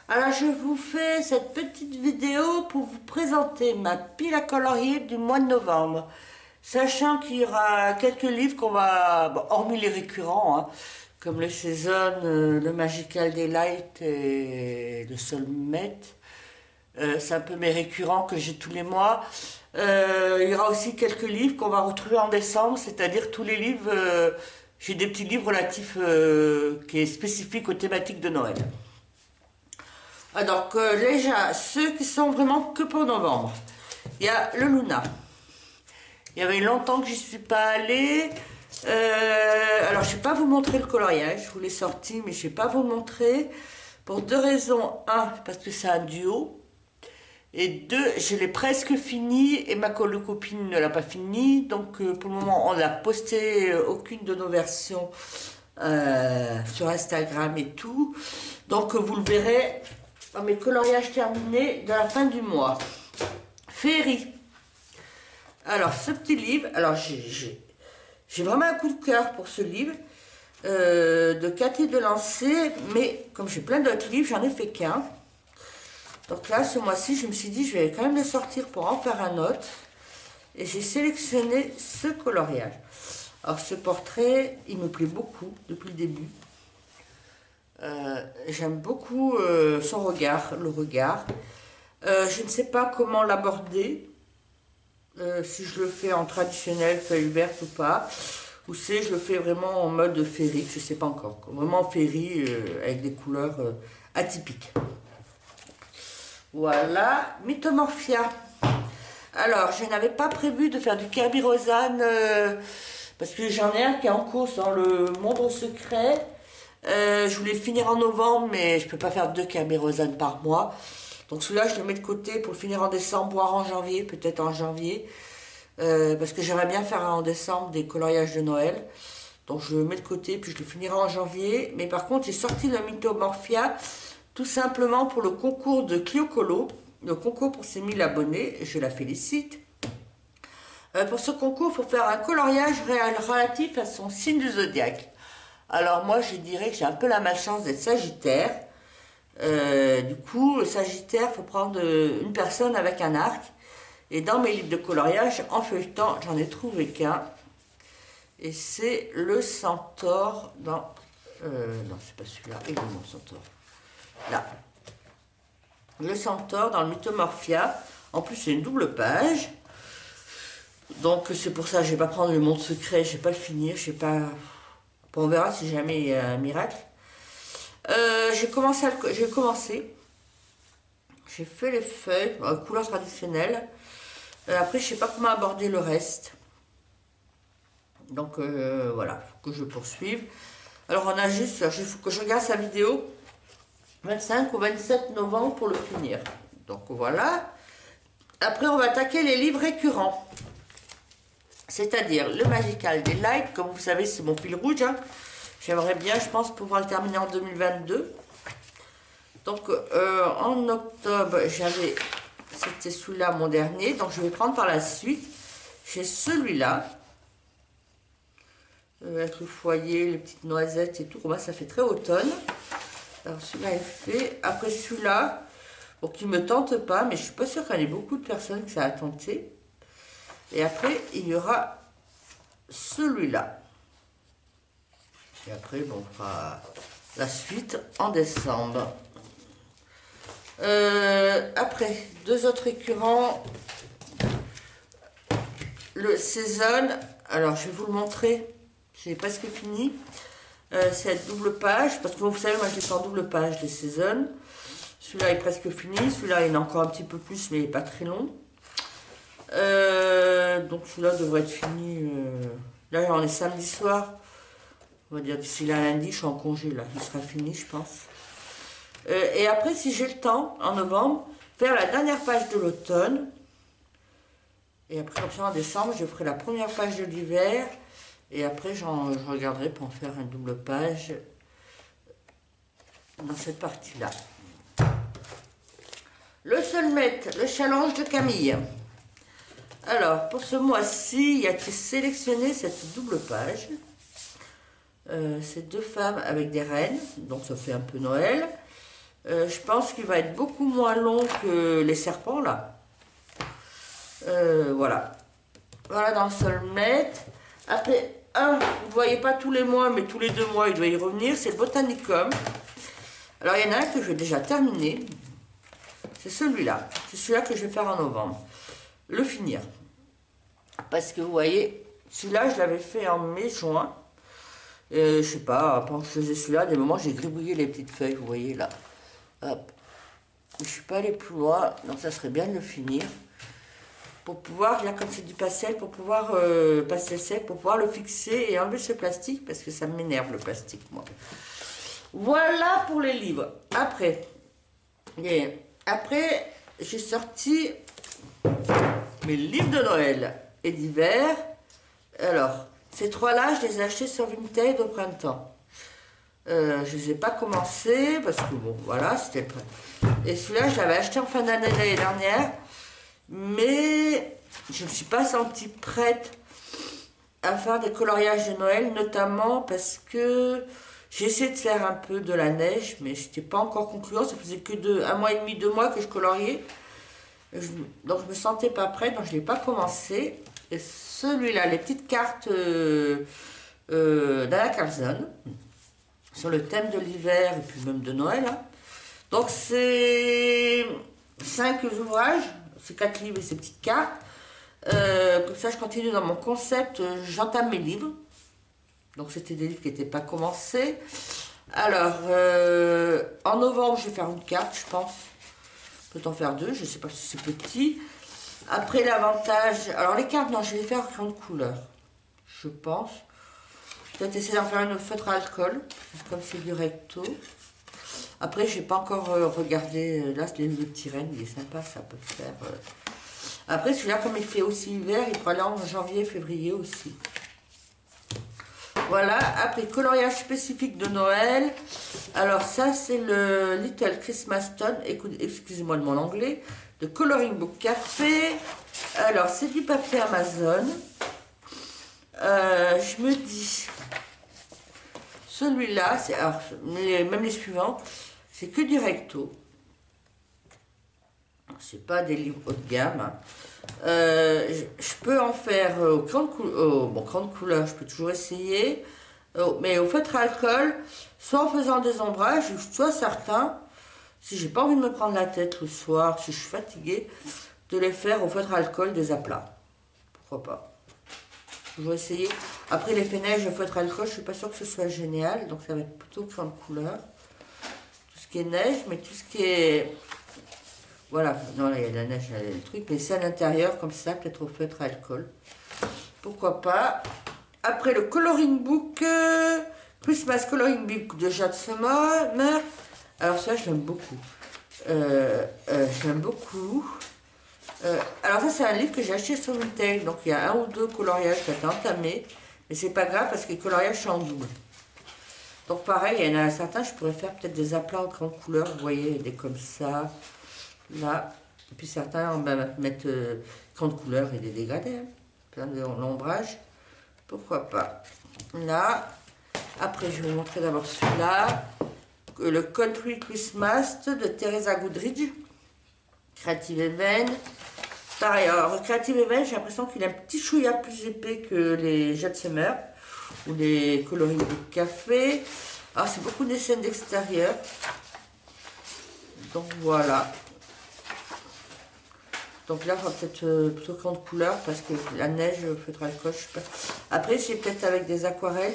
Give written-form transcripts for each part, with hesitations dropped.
Alors je vous fais cette petite vidéo pour vous présenter ma pile à colorier du mois de novembre. Sachant qu'il y aura quelques livres qu'on va, bon, hormis les récurrents, hein, comme le Season, le Magical Delight et le Soulmate. C'est un peu mes récurrents que j'ai tous les mois. Il y aura aussi quelques livres qu'on va retrouver en décembre, c'est-à-dire tous les livres, j'ai des petits livres relatifs qui est spécifique aux thématiques de Noël. Alors que déjà, ceux qui sont vraiment que pour novembre, il y a le Luna. Il y avait longtemps que j'y suis pas allée. Alors je ne vais pas vous montrer le coloriage, je vous l'ai sorti, mais je ne vais pas vous le montrer. Pour deux raisons. Un, parce que c'est un duo. Et deux, je l'ai presque fini et ma copine ne l'a pas fini. Donc pour le moment, on n'a posté aucune de nos versions sur Instagram et tout. Donc vous le verrez dans mes coloriages terminés de la fin du mois. Féerie. Alors ce petit livre, alors j'ai vraiment un coup de cœur pour ce livre de Cathy Delancey, mais comme j'ai plein d'autres livres, j'en ai fait qu'un. Donc là, ce mois-ci, je me suis dit, je vais quand même le sortir pour en faire un autre. Et j'ai sélectionné ce coloriage. Alors ce portrait, il me plaît beaucoup depuis le début. J'aime beaucoup son regard, le regard. Je ne sais pas comment l'aborder. Si je le fais en traditionnel, feuille verte ou pas. Ou si je le fais vraiment en mode féerique, je ne sais pas encore. Vraiment féerie avec des couleurs atypiques. Voilà, Mythomorphia. Alors, je n'avais pas prévu de faire du Kerby Rosanne parce que j'en ai un qui est en course dans le Monde secret. Je voulais finir en novembre, mais je ne peux pas faire deux Kerby Rosanne par mois. Donc celui-là, je le mets de côté pour le finir en décembre, voire en janvier, peut-être en janvier. Parce que j'aimerais bien faire en décembre des coloriages de Noël. Donc je le mets de côté, puis je le finirai en janvier. Mais par contre, j'ai sorti le Mythomorphia tout simplement pour le concours de Clio Colo, le concours pour ses 1000 abonnés, je la félicite. Pour ce concours, il faut faire un coloriage relatif à son signe du zodiaque. Alors moi, je dirais que j'ai un peu la malchance d'être Sagittaire. Du coup, Sagittaire, il faut prendre une personne avec un arc. Et dans mes livres de coloriage, en feuilletant, j'en ai trouvé qu'un. Et c'est le Centaure dans... non, c'est pas celui-là. Et mon Centaure. Là, le Centaure dans le Mythomorphia. En plus, c'est une double page. Donc, c'est pour ça que je ne vais pas prendre le monde secret. Je ne vais pas le finir. Je sais pas. Bon, on verra si jamais il y a un miracle. J'ai commencé. J'ai fait les feuilles, couleur traditionnelle. Après, je ne sais pas comment aborder le reste. Donc, voilà, il faut que je poursuive. Alors, on a juste, il faut que je regarde sa vidéo. 25 ou 27 novembre pour le finir. Donc voilà. Après, on va attaquer les livres récurrents. C'est-à-dire le Magical Delight. Comme vous savez, c'est mon fil rouge. Hein. J'aimerais bien, je pense, pouvoir le terminer en 2022. Donc, en octobre, j'avais... C'était celui-là, mon dernier. Donc, je vais prendre par la suite. J'ai celui-là. Avec le foyer, les petites noisettes et tout. Moi, ça fait très automne. Alors celui-là est fait. Après celui-là, bon, qui ne me tente pas, mais je ne suis pas sûre qu'il y ait beaucoup de personnes que ça a tenté. Et après, il y aura celui-là. Et après, bon, on fera la suite en décembre. Après, deux autres récurrents. Le Season. Alors, je vais vous le montrer. J'ai presque fini. Cette double page, parce que vous savez, moi je les fais en double page, les Seasons. Celui-là est presque fini, celui-là il est encore un petit peu plus, mais il n'est pas très long. Donc celui-là devrait être fini. Là, on est samedi soir. On va dire d'ici là lundi, je suis en congé là, il sera fini, je pense. Et après, si j'ai le temps, en novembre, faire la dernière page de l'automne. Et après, comme ça, en décembre, je ferai la première page de l'hiver. Et après, je regarderai pour en faire une double page dans cette partie-là. Le Soulmate, le challenge de Camille. Alors, pour ce mois-ci, il y a été sélectionné cette double page. C'est deux femmes avec des reines, donc ça fait un peu Noël. Je pense qu'il va être beaucoup moins long que les serpents là. Voilà. Voilà dans le Soulmate. Après, vous ne voyez pas tous les mois, mais tous les 2 mois, il doit y revenir. C'est le Botanicum. Alors, il y en a un que j'ai déjà terminé. C'est celui-là. C'est celui-là que je vais faire en novembre. Le finir. Parce que vous voyez, celui-là, je l'avais fait en mai-juin. Je sais pas, pendant que je faisais celui-là, des moments, j'ai gribouillé les petites feuilles, vous voyez là. Hop. Je suis pas allée plus loin, donc ça serait bien de le finir. Pour pouvoir, là comme c'est du pastel, pour pouvoir pastel sec, pour pouvoir le fixer et enlever ce plastique, parce que ça m'énerve le plastique, moi. Voilà pour les livres. Après, j'ai sorti mes livres de Noël et d'hiver. Alors, ces 3-là, je les ai achetés sur Vinted au printemps. Je ne les ai pas commencés parce que bon, voilà, c'était prêt. Et celui-là, je l'avais acheté en fin d'année l'année dernière, mais je ne me suis pas sentie prête à faire des coloriages de Noël, notamment parce que j'ai essayé de faire un peu de la neige, mais je n'étais pas encore concluant. Ça faisait que 1 mois et demi, 2 mois que je coloriais. Donc je me sentais pas prête, donc je ne l'ai pas commencé. Et celui-là, les petites cartes d'Anna Carlson, sur le thème de l'hiver et puis même de Noël. Hein. Donc c'est 5 ouvrages, c'est 4 livres et ces petites cartes. Comme ça je continue dans mon concept, j'entame mes livres. Donc c'était des livres qui n'étaient pas commencés. Alors, en novembre je vais faire une carte, je pense. Peut-en faire 2, je ne sais pas si c'est petit. Après l'avantage, alors les cartes, non, je vais les faire en crayon de couleur, je pense. Peut-être essayer d'en faire une au feutre à alcool, comme c'est du recto. Après, je n'ai pas encore regardé, là, le petit renne, il est sympa, ça peut faire. Après, celui-là, comme il fait aussi hiver, il pourra aller en janvier, février aussi. Voilà, après, coloriage spécifique de Noël. Alors ça, c'est le Little Christmas Stone, excusez-moi de mon anglais, de Coloring Book Café. Alors, c'est du papier Amazon. Je me dis, celui-là, même les suivants, c'est que du recto. C'est pas des livres haut de gamme. Hein. Je peux en faire au crayon de couleur, je peux toujours essayer. Mais au feutre à alcool, soit en faisant des ombrages, soit certains, si j'ai pas envie de me prendre la tête le soir, si je suis fatiguée, de les faire au feutre à alcool des aplats. Pourquoi pas. Je vais essayer. Après l'effet neige, au feutre à alcool, je suis pas sûre que ce soit génial, donc ça va être plutôt crayon de couleur. Tout ce qui est neige, mais tout ce qui est... Voilà, non, là, il y a la neige, il y a le truc, mais c'est à l'intérieur, comme ça, peut-être au feutre à alcool. Pourquoi pas. Après, le coloring book, Christmas Coloring Book de Jade Summer. Alors ça, je l'aime beaucoup. Je l'aime beaucoup. Alors ça, c'est un livre que j'ai acheté sur Vinted, donc il y a 1 ou 2 coloriages qui ont été entamés, mais c'est pas grave parce que les coloriages sont en double. Donc pareil, il y en a certains, je pourrais faire peut-être des aplats en grande couleur, vous voyez, des comme ça. Là, et puis certains, on va mettre grande couleur et des dégradés, hein. Plein de l'ombrage, pourquoi pas. Là, après je vais vous montrer d'abord celui-là, le Country Christmas de Teresa Goodridge, Creative Even. Pareil, alors Creative Even, j'ai l'impression qu'il est un petit chouïa plus épais que les Jade Summer ou les Coloring Book Café. Alors c'est beaucoup des scènes d'extérieur, donc voilà. Donc là, il va peut-être plutôt grande couleur parce que la neige, feutre à alcool, je sais pas. Après, c'est peut-être avec des aquarelles.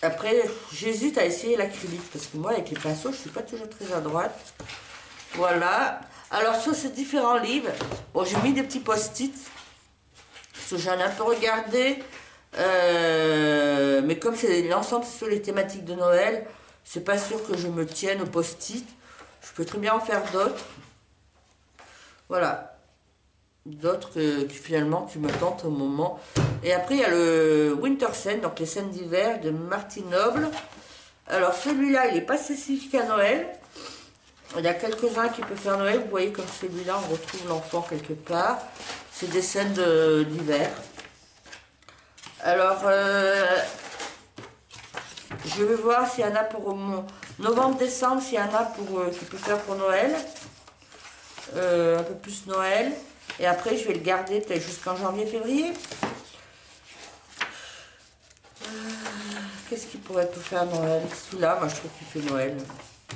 Après, j'hésite à essayer l'acrylique parce que moi, avec les pinceaux, je suis pas toujours très à droite. Voilà. Alors, sur ces différents livres, bon, j'ai mis des petits post-it parce que j'en ai un peu regardé. Mais comme c'est l'ensemble sur les thématiques de Noël, c'est pas sûr que je me tienne au post-it. Je peux très bien en faire d'autres. Voilà, d'autres qui finalement qui me tentent au moment. Et après il y a le Winter Scene, donc les scènes d'hiver de Martine Noble. Alors celui-là il n'est pas spécifique à Noël. Il y a quelques-uns qui peuvent faire Noël. Vous voyez comme celui-là on retrouve l'enfant quelque part. C'est des scènes d'hiver. Alors je vais voir s'il y en a Novembre, décembre, s'il y en a pour, qui peut faire pour Noël. Un peu plus Noël. Et après, je vais le garder peut-être jusqu'en janvier, février. Qu'est-ce qu'il pourrait tout faire Noël? Celui-là, moi je trouve qu'il fait Noël.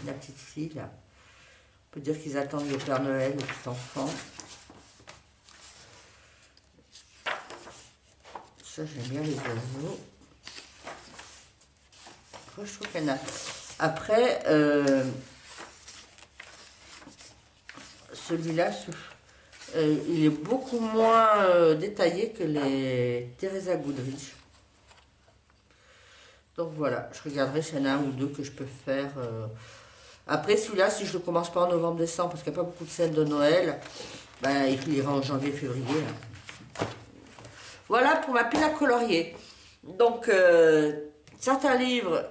La petite fille, là. On peut dire qu'ils attendent le Père Noël, le petit enfant. Ça, j'aime bien les oiseaux. Après, je trouve qu'il y en a. Après, celui-là, il est beaucoup moins détaillé que les Teresa Goodrich. Donc voilà, je regarderai s'il y en a un ou deux que je peux faire. Après celui-là, si je ne le commence pas en novembre-décembre, parce qu'il n'y a pas beaucoup de scènes de Noël, ben, il ira en janvier-février. Voilà pour ma pile à colorier. Donc, certains livres,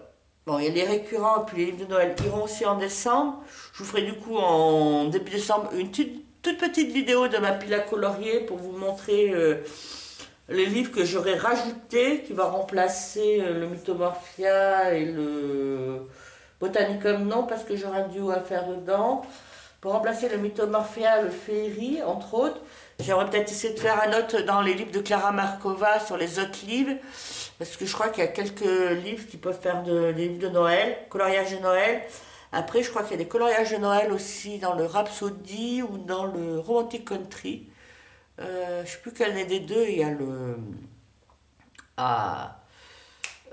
bon, il y a les récurrents, puis les livres de Noël iront aussi en décembre. Je vous ferai du coup en début décembre une toute petite vidéo de ma pile à colorier pour vous montrer les livres que j'aurais rajoutés, qui va remplacer le Mythomorphia et le Botanicum, non, parce que j'aurai un duo à faire dedans. Pour remplacer le Mythomorphia, le Féerie, entre autres. J'aimerais peut-être essayer de faire un autre dans les livres de Clara Markova sur les autres livres, parce que je crois qu'il y a quelques livres qui peuvent faire des livres de Noël, coloriage de Noël. Après, je crois qu'il y a des coloriages de Noël aussi dans le Rhapsody ou dans le Romantic Country. Je ne sais plus quel des deux, il y a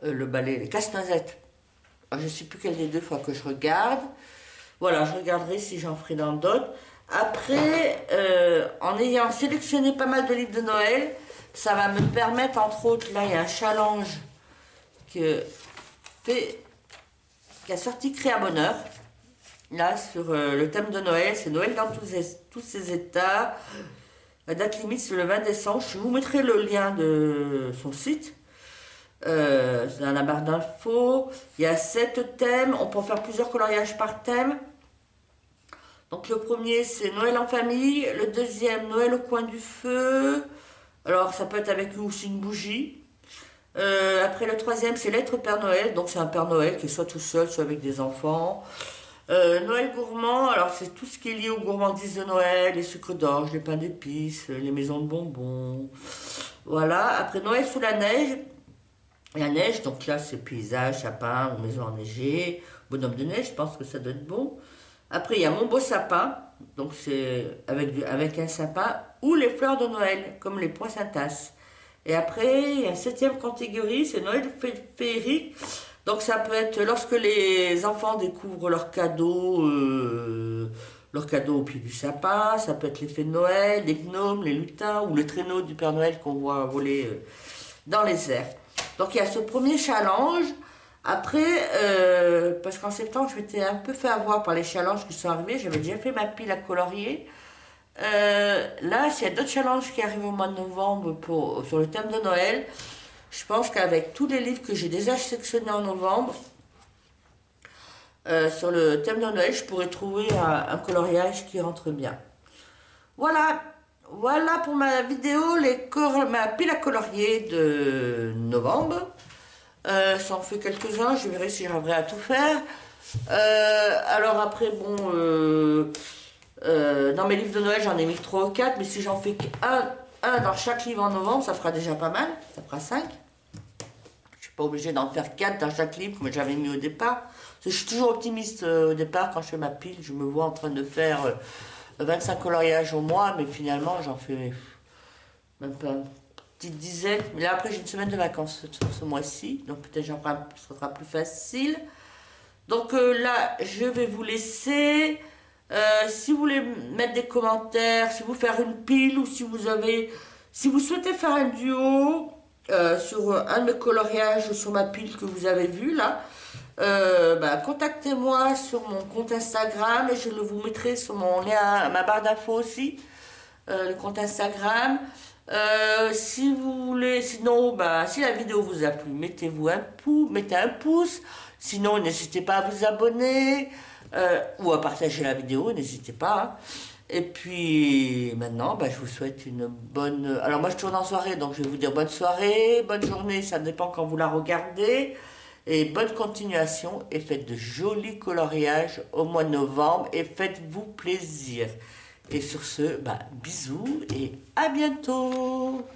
le ballet, les casse-noisettes. Je ne sais plus quel des deux, il faut que je regarde. Voilà, je regarderai si j'en ferai dans d'autres. Après, en ayant sélectionné pas mal de livres de Noël, ça va me permettre, entre autres, là il y a un challenge qui a sorti Créa Bonheur. Là, sur le thème de Noël, c'est Noël dans tous ses états. La date limite, c'est le 20 décembre. Je vous mettrai le lien de son site. C'est dans la barre d'infos. Il y a 7 thèmes. On peut en faire plusieurs coloriages par thème. Donc le premier, c'est Noël en famille. Le deuxième, Noël au coin du feu. Alors, ça peut être avec aussi une bougie. Après, le troisième, c'est l'être Père Noël. Donc, c'est un Père Noël qui est soit tout seul, soit avec des enfants. Noël gourmand, alors c'est tout ce qui est lié aux gourmandises de Noël, les sucres d'orge, les pains d'épices, les maisons de bonbons. Voilà, après Noël sous la neige. La neige, donc là c'est paysage, sapin ou maison enneigée, bonhomme de neige, je pense que ça doit être bon. Après il y a mon beau sapin, donc c'est avec un sapin, ou les fleurs de Noël, comme les poinsettias. Et après, il y a une 7e catégorie, c'est Noël féerique. Donc ça peut être lorsque les enfants découvrent leurs cadeaux au pied du sapin, ça peut être les fées de Noël, les gnomes, les lutins ou le traîneau du Père Noël qu'on voit voler dans les airs. Donc il y a ce premier challenge. Après, parce qu'en septembre, je m'étais un peu fait avoir par les challenges qui sont arrivés, j'avais déjà fait ma pile à colorier. Là, s'il y a d'autres challenges qui arrivent au mois de novembre sur le thème de Noël, je pense qu'avec tous les livres que j'ai déjà sélectionnés en novembre, sur le thème de Noël, je pourrais trouver un coloriage qui rentre bien. Voilà, voilà pour ma vidéo, ma pile à colorier de novembre. Ça en fait quelques-uns, je verrai si j'arriverai à tout faire. Alors après, bon, dans mes livres de Noël, j'en ai mis 3 ou 4, mais si j'en fais un dans chaque livre en novembre, ça fera déjà pas mal, ça fera 5. Je suis pas obligée d'en faire 4 dans chaque livre comme j'avais mis au départ. Parce que je suis toujours optimiste au départ quand je fais ma pile. Je me vois en train de faire 25 coloriages au mois, mais finalement j'en fais même pas une petite dizaine. Mais là après j'ai une semaine de vacances ce mois-ci, donc peut-être ce sera plus facile. Donc là je vais vous laisser. Si vous voulez mettre des commentaires, si vous faire une pile ou si vous souhaitez faire un duo. Sur un de mes coloriages sur ma pile que vous avez vu là, contactez-moi sur mon compte Instagram et je le vous mettrai sur mon lien à ma barre d'infos aussi, le compte Instagram. Si vous voulez, sinon, si la vidéo vous a plu, mettez un pouce. Sinon, n'hésitez pas à vous abonner ou à partager la vidéo, n'hésitez pas. Hein. Et puis maintenant, je vous souhaite une bonne... Alors moi je tourne en soirée, donc je vais vous dire bonne soirée, bonne journée, ça dépend quand vous la regardez. Et bonne continuation et faites de jolis coloriages au mois de novembre et faites-vous plaisir. Et sur ce, bisous et à bientôt.